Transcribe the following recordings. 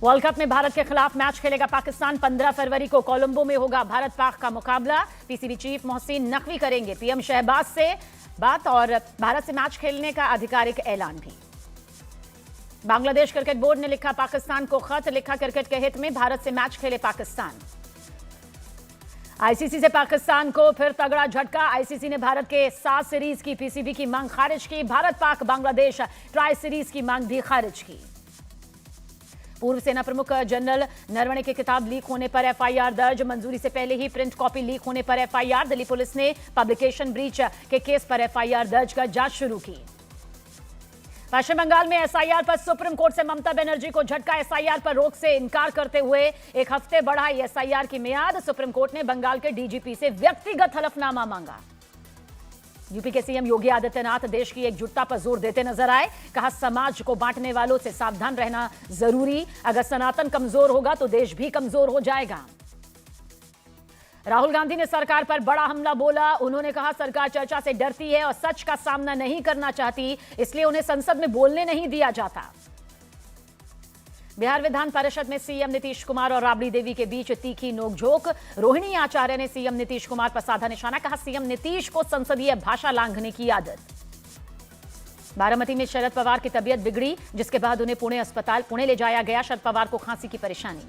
World cup में भारत के खिलाफ मैच खेलेगा पाकिस्तान। 15 फरवरी को कोलंबो में होगा भारत पाक का मुकाबला। पीसीबी चीफ मोहसिन नकवी करेंगे पीएम शहबाज से बात और भारत से मैच खेलने का आधिकारिक ऐलान भी। बांग्लादेश क्रिकेट बोर्ड ने लिखा पाकिस्तान को खत, लिखा क्रिकेट के हित में भारत से मैच खेले पाकिस्तान। आईसीसी से पाकिस्तान को फिर तगड़ा झटका। आईसीसी ने भारत के 7 सीरीज की पीसीबी की मांग खारिज की। भारत पाक बांग्लादेश ट्राई सीरीज की मांग भी खारिज की। पूर्व सेना प्रमुख जनरल नरवणे की किताब लीक होने पर एफआईआर दर्ज। मंजूरी से पहले ही प्रिंट कॉपी लीक होने पर एफआईआर। दिल्ली पुलिस ने पब्लिकेशन ब्रीच के केस पर एफआईआर दर्ज कर जांच शुरू की। पश्चिम बंगाल में एसआईआर पर सुप्रीम कोर्ट से ममता बनर्जी को झटका। एसआईआर पर रोक से इनकार करते हुए 1 हफ्ते बढ़ाई एसआईआर की मियाद। सुप्रीम कोर्ट ने बंगाल के डीजीपी से व्यक्तिगत हलफनामा मांगा। यूपी के सीएम योगी आदित्यनाथ देश की एकजुटता पर जोर देते नजर आए। कहा समाज को बांटने वालों से सावधान रहना जरूरी। अगर सनातन कमजोर होगा तो देश भी कमजोर हो जाएगा। राहुल गांधी ने सरकार पर बड़ा हमला बोला। उन्होंने कहा सरकार चर्चा से डरती है और सच का सामना नहीं करना चाहती, इसलिए उन्हें संसद में बोलने नहीं दिया जाता। बिहार विधान परिषद में सीएम नीतीश कुमार और राबड़ी देवी के बीच तीखी नोकझोंक। रोहिणी आचार्य ने सीएम नीतीश कुमार पर साधा निशाना। कहा सीएम नीतीश को संसदीय भाषा लांघने की आदत। बारामती में शरद पवार की तबीयत बिगड़ी, जिसके बाद उन्हें पुणे ले जाया गया। शरद पवार को खांसी की परेशानी।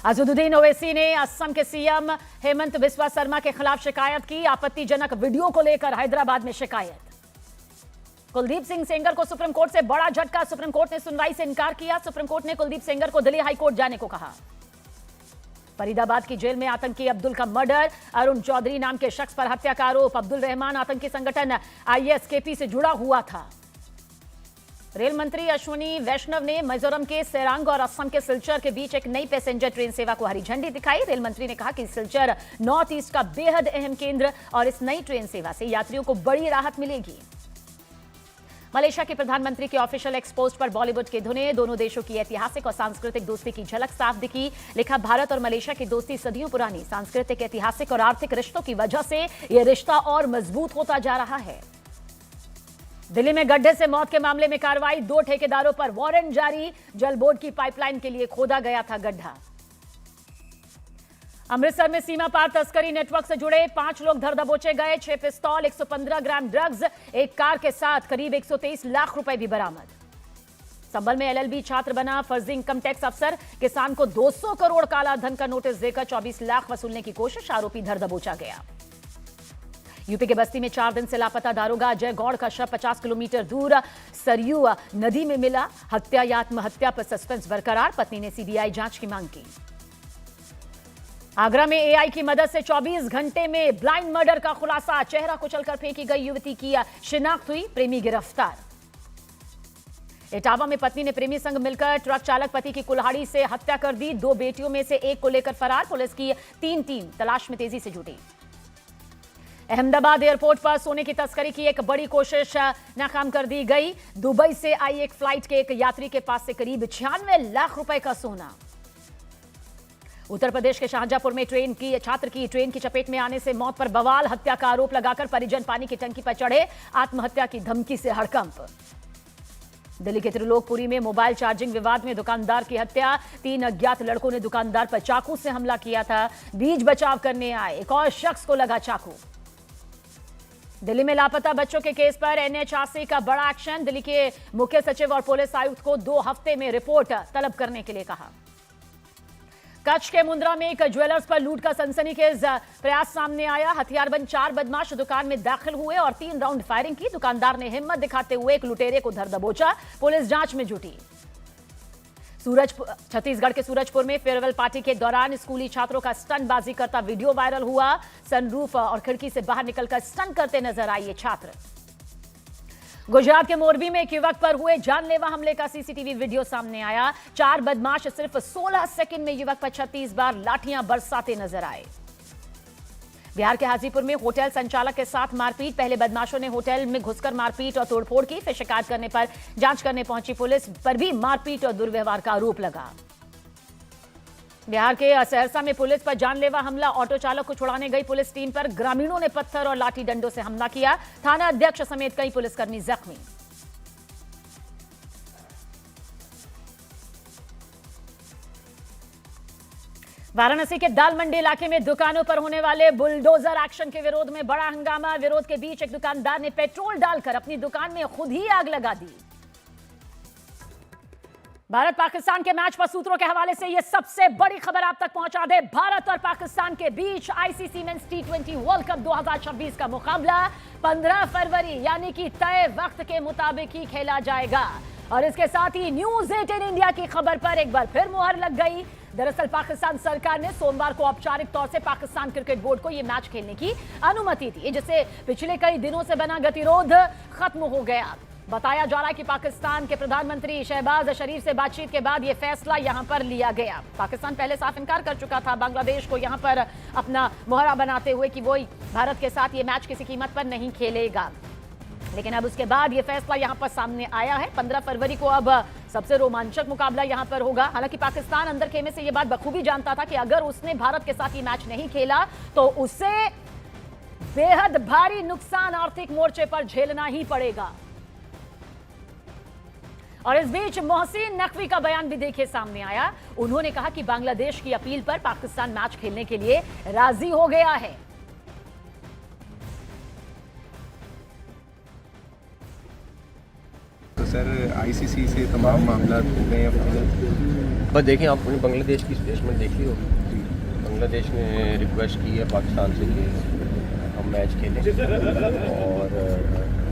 अजदुद्दीन ओवैसी ने असम के सीएम हेमंत बिस्वा शर्मा के खिलाफ शिकायत की। आपत्तिजनक वीडियो को लेकर हैदराबाद में शिकायत। कुलदीप सिंह सेंगर को सुप्रीम कोर्ट से बड़ा झटका। सुप्रीम कोर्ट ने सुनवाई से इनकार किया। सुप्रीम कोर्ट ने कुलदीप सेंगर को दिल्ली हाईकोर्ट जाने को कहा। फरीदाबाद की जेल में आतंकी अब्दुल का मर्डर। अरुण चौधरी नाम के शख्स पर हत्या का आरोप। अब्दुल रहमान आतंकी संगठन आईएसकेपी से जुड़ा हुआ था। रेल मंत्री अश्विनी वैष्णव ने मिजोरम के सेरांग और असम के सिलचर के बीच एक नई पैसेंजर ट्रेन सेवा को हरी झंडी दिखाई। रेल मंत्री ने कहा कि सिलचर नॉर्थ ईस्ट का बेहद अहम केंद्र और इस नई ट्रेन सेवा से यात्रियों को बड़ी राहत मिलेगी। मलेशिया के प्रधानमंत्री के ऑफिशियल एक्सपोस्ट पर बॉलीवुड के धुने। दोनों देशों की ऐतिहासिक और सांस्कृतिक दोस्ती की झलक साफ दिखी। लिखा भारत और मलेशिया की दोस्ती सदियों पुरानी सांस्कृतिक, ऐतिहासिक और आर्थिक रिश्तों की वजह से यह रिश्ता और मजबूत होता जा रहा है। दिल्ली में गड्ढे से मौत के मामले में कार्रवाई। 2 ठेकेदारों पर वारंट जारी। जल बोर्ड की पाइपलाइन के लिए खोदा गया था गड्ढा। अमृतसर में सीमा पार तस्करी नेटवर्क से जुड़े 5 लोग धर दबोचे गए। 6 पिस्तौल, 115 ग्राम ड्रग्स, एक कार के साथ करीब 123 लाख रुपए भी बरामद। संभल में एलएलबी छात्र बना फर्जी इनकम टैक्स अफसर। किसान को 200 करोड़ काला धन का नोटिस देकर 24 लाख वसूलने की कोशिश। आरोपी धर दबोचा गया। यूपी के बस्ती में 4 दिन से लापता दारोगा अजय गौड़ का शव 50 किलोमीटर दूर सरयू नदी में मिला। हत्या या आत्महत्या पर सस्पेंस बरकरार। पत्नी ने सीबीआई जांच की मांग की। आगरा में एआई की मदद से 24 घंटे में ब्लाइंड मर्डर का खुलासा। चेहरा कुचलकर फेंकी गई युवती की शिनाख्त हुई। प्रेमी गिरफ्तार। इटावा में पत्नी ने प्रेमी संग मिलकर ट्रक चालक पति की कुल्हाड़ी से हत्या कर दी। 2 बेटियों में से एक को लेकर फरार। पुलिस की 3 टीम तलाश में तेजी से जुटी। अहमदाबाद एयरपोर्ट पर सोने की तस्करी की एक बड़ी कोशिश नाकाम कर दी गई। दुबई से आई एक फ्लाइट के एक यात्री के पास से करीब 96 लाख रुपए का सोना। उत्तर प्रदेश के शाहजहांपुर में छात्र की ट्रेन की चपेट में आने से मौत पर बवाल। हत्या का आरोप लगाकर परिजन पानी की टंकी पर चढ़े। आत्महत्या की धमकी से हड़कंप। दिल्ली के त्रिलोकपुरी में मोबाइल चार्जिंग विवाद में दुकानदार की हत्या। 3 अज्ञात लड़कों ने दुकानदार पर चाकू से हमला किया था। बीच बचाव करने आए एक और शख्स को लगा चाकू। दिल्ली में लापता बच्चों के केस पर एनएचआरसी का बड़ा एक्शन। दिल्ली के मुख्य सचिव और पुलिस आयुक्त को 2 हफ्ते में रिपोर्ट तलब करने के लिए कहा। कच्छ के मुंद्रा में एक ज्वेलर्स पर लूट का सनसनीखेज प्रयास सामने आया। हथियारबंद 4 बदमाश दुकान में दाखिल हुए और 3 राउंड फायरिंग की। दुकानदार ने हिम्मत दिखाते हुए एक लुटेरे को धर दबोचा। पुलिस जांच में जुटी। छत्तीसगढ़ के सूरजपुर में फेयरवेल पार्टी के दौरान स्कूली छात्रों का स्टंटबाजी करता वीडियो वायरल हुआ। सनरूफ और खिड़की से बाहर निकलकर स्टंट करते नजर आए ये छात्र। गुजरात के मोरबी में एक युवक पर हुए जानलेवा हमले का सीसीटीवी वीडियो सामने आया। 4 बदमाश सिर्फ 16 सेकंड में युवक पर 36 बार लाठियां बरसाते नजर आए। बिहार के हाजीपुर में होटल संचालक के साथ मारपीट। पहले बदमाशों ने होटल में घुसकर मारपीट और तोड़फोड़ की। फिर शिकायत करने पर जांच करने पहुंची पुलिस पर भी मारपीट और दुर्व्यवहार का आरोप लगा। बिहार के सहरसा में पुलिस पर जानलेवा हमला। ऑटो चालक को छुड़ाने गई पुलिस टीम पर ग्रामीणों ने पत्थर और लाठी डंडों से हमला किया। थाना अध्यक्ष समेत कई पुलिसकर्मी जख्मी। वाराणसी के दाल मंडी इलाके में दुकानों पर होने वाले बुलडोजर एक्शन के विरोध में बड़ा हंगामा। विरोध के बीच एक दुकानदार ने पेट्रोल डालकर अपनी दुकान में खुद ही आग लगा दी। भारत पाकिस्तान के मैच पर सूत्रों के हवाले से यह सबसे बड़ी खबर आप तक पहुंचा दे। भारत और पाकिस्तान के बीच आईसीसी मेंस टी20 वर्ल्ड कप 2026 का मुकाबला 15 फरवरी यानी कि तय वक्त के मुताबिक ही खेला जाएगा। और इसके साथ ही न्यूज 18 इंडिया की खबर पर एक बार फिर मुहर लग गई। दरअसल पाकिस्तान सरकार ने सोमवार को औपचारिक तौर से पाकिस्तान क्रिकेट बोर्ड को यह मैच खेलने की अनुमति दी, जिससे पिछले कई दिनों से बना गतिरोध खत्म हो गया। बताया जा रहा है कि पाकिस्तान के प्रधानमंत्री शहबाज शरीफ से बातचीत के बाद यह फैसला यहां पर लिया गया। पाकिस्तान पहले साफ इनकार कर चुका था बांग्लादेश को यहां पर अपना मोहरा बनाते हुए कि वो भारत के साथ ये मैच किसी कीमत पर नहीं खेलेगा, लेकिन अब उसके बाद यह फैसला यहां पर सामने आया है। 15 फरवरी को अब सबसे रोमांचक मुकाबला यहां पर होगा। हालांकि पाकिस्तान अंदर खेमे से यह बात बखूबी जानता था कि अगर उसने भारत के साथ ये मैच नहीं खेला तो उसे बेहद भारी नुकसान आर्थिक मोर्चे पर झेलना ही पड़ेगा। और इस बीच मोहसिन नकवी का बयान भी देखिए सामने आया। उन्होंने कहा कि बांग्लादेश की अपील पर पाकिस्तान मैच खेलने के लिए राजी हो गया है। तो सर आईसीसी से तमाम मामला हो गए हैं। बस देखें, आपने बांग्लादेश की स्टेटमेंट देखी होगी। बांग्लादेश ने रिक्वेस्ट की है पाकिस्तान से कि हम मैच खेलें और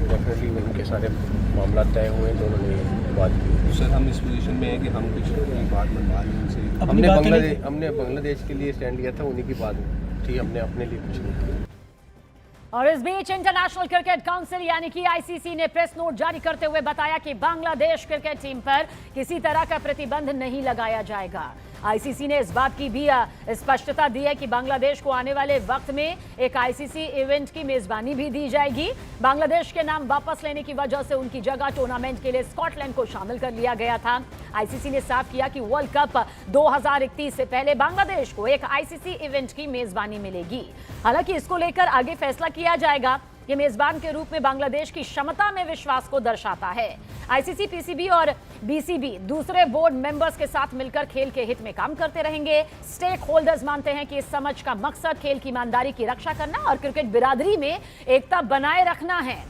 डेफिनेटली उनके सारे मामला तय हुए तो उन्होंने बात की। तो सर हम इस पोजीशन में हैं कि हम कुछ बात मनवा लें उनसे। हमने बांग्लादेश के लिए स्टैंड लिया था, उन्हीं की बात थी, हमने अपने लिए कुछ नहीं किया। और इस बीच इंटरनेशनल क्रिकेट काउंसिल यानी कि आईसीसी ने प्रेस नोट जारी करते हुए बताया कि बांग्लादेश क्रिकेट टीम पर किसी तरह का प्रतिबंध नहीं लगाया जाएगा। आईसीसी ने इस बात की भी स्पष्टता दी है कि बांग्लादेश को आने वाले वक्त में एक आईसीसी इवेंट की मेजबानी भी दी जाएगी। बांग्लादेश के नाम वापस लेने की वजह से उनकी जगह टूर्नामेंट के लिए स्कॉटलैंड को शामिल कर लिया गया था। आईसीसी ने साफ किया कि वर्ल्ड कप 2031 से पहले बांग्लादेश को एक आईसीसी इवेंट की मेजबानी मिलेगी। हालांकि इसको लेकर आगे फैसला किया जाएगा। ये मेजबान के रूप में बांग्लादेश की क्षमता में विश्वास को दर्शाता है। आईसीसी, पीसीबी और बीसीबी दूसरे बोर्ड मेंबर्स के साथ मिलकर खेल के हित में काम करते रहेंगे। स्टेक होल्डर्स मानते हैं कि इस समझ का मकसद खेल की ईमानदारी की रक्षा करना और क्रिकेट बिरादरी में एकता बनाए रखना है।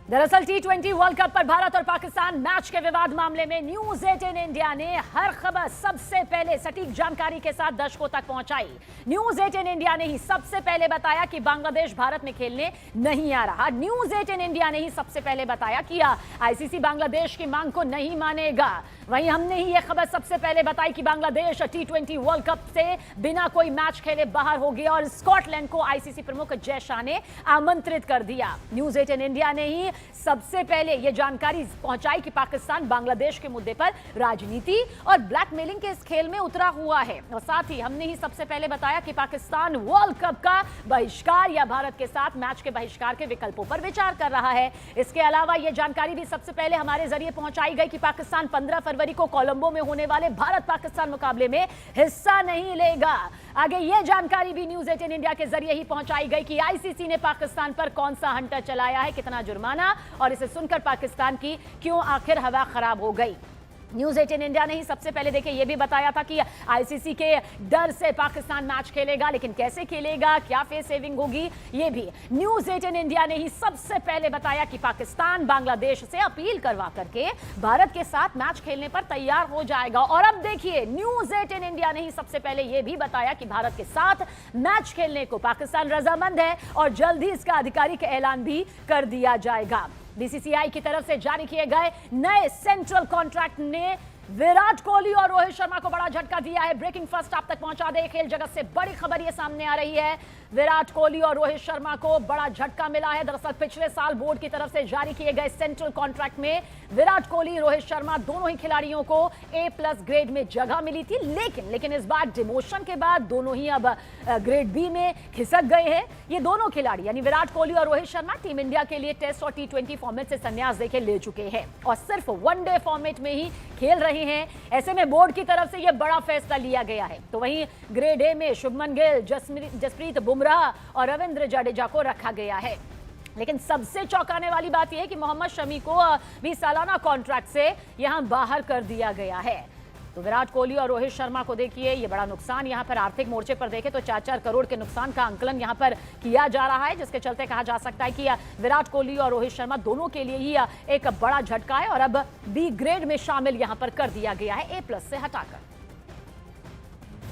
दरअसल टी20 वर्ल्ड कप पर भारत और पाकिस्तान मैच के विवाद मामले में न्यूज 18 इंडिया ने हर खबर सबसे पहले सटीक जानकारी के साथ दर्शकों तक पहुंचाई। न्यूज 18 इंडिया ने ही सबसे पहले बताया कि बांग्लादेश भारत में खेलने नहीं आ रहा। न्यूज 18 इंडिया ने ही सबसे पहले बताया कि आईसीसी बांग्लादेश की मांग को नहीं मानेगा। वहीं हमने ही यह खबर सबसे पहले बताई कि बांग्लादेश टी20 वर्ल्ड कप से बिना कोई मैच खेले बाहर हो गया और स्कॉटलैंड को आईसीसी प्रमुख जय शाह ने आमंत्रित कर दिया। न्यूज 18 इंडिया ने ही सबसे पहले यह जानकारी पहुंचाई कि पाकिस्तान बांग्लादेश के मुद्दे पर राजनीति और ब्लैकमेलिंग के इस खेल में उतरा हुआ है। और साथ ही हमने ही सबसे पहले बताया कि पाकिस्तान वर्ल्ड कप का बहिष्कार या भारत के साथ मैच के बहिष्कार के विकल्पों पर विचार कर रहा है। इसके अलावा यह जानकारी भी सबसे पहले हमारे जरिए पहुंचाई गई कि पाकिस्तान 15 फरवरी को कोलंबो में होने वाले भारत पाकिस्तान मुकाबले में हिस्सा नहीं लेगा। आगे यह जानकारी भी न्यूज 18 इंडिया के जरिए ही पहुंचाई गई कि आईसीसी ने पाकिस्तान पर कौन सा हंटर चलाया है, कितना जुर्माना, और इसे सुनकर पाकिस्तान की क्यों आखिर हवा खराब हो गई। न्यूज 18 इंडिया ने ही सबसे पहले देखिए यह भी बताया था कि आईसीसी के डर से पाकिस्तान मैच खेलेगा, लेकिन कैसे खेलेगा, क्या फेस सेविंग होगी, यह भी न्यूज 18 इंडिया ने ही सबसे पहले बताया कि पाकिस्तान बांग्लादेश से अपील करवा करके भारत के साथ मैच खेलने पर तैयार हो जाएगा। और अब देखिए न्यूज 18 इंडिया ने ही सबसे पहले यह भी बताया कि भारत के साथ मैच खेलने को पाकिस्तान रजामंद है और जल्द ही इसका आधिकारिक ऐलान भी कर दिया जाएगा। बीसीसीआई की तरफ से जारी किए गए नए सेंट्रल कॉन्ट्रैक्ट ने विराट कोहली और रोहित शर्मा को बड़ा झटका दिया है। ब्रेकिंग फर्स्ट आप तक पहुंचा दे, खेल जगत से बड़ी खबर ये सामने आ रही है। विराट कोहली और रोहित शर्मा को बड़ा झटका मिला है। दरअसल पिछले साल बोर्ड की तरफ से जारी किए गए सेंट्रल कॉन्ट्रैक्ट में विराट कोहली, रोहित शर्मा दोनों ही खिलाड़ियों को A+ ग्रेड में जगह मिली थी, लेकिन इस बार डिमोशन के बाद दोनों ही अब ग्रेड B में खिसक गए हैं। ये दोनों खिलाड़ी यानी विराट कोहली और रोहित शर्मा टीम इंडिया के लिए टेस्ट और टी20 फॉर्मेट से संन्यास देके ले चुके हैं और सिर्फ वनडे फॉर्मेट में ही खेल रहे हैं। ऐसे में बोर्ड की तरफ से यह बड़ा फैसला लिया गया है। तो वहीं ग्रेड A में शुभमन गिल, जसप्रीत बुमराह और रविंद्र जडेजा को रखा गया है। लेकिन सबसे चौंकाने वाली बात यह है कि मोहम्मद शमी को भी सालाना कॉन्ट्रैक्ट से यहां बाहर कर दिया गया है। तो विराट कोहली और रोहित शर्मा को देखिए, ये बड़ा नुकसान यहां पर आर्थिक मोर्चे पर देखें तो 4-4 करोड़ के नुकसान का आंकलन यहां पर किया जा रहा है, जिसके चलते कहा जा सकता है कि विराट कोहली और रोहित शर्मा दोनों के लिए ही एक बड़ा झटका है और अब बी ग्रेड में शामिल यहां पर कर दिया गया है A+ से हटाकर।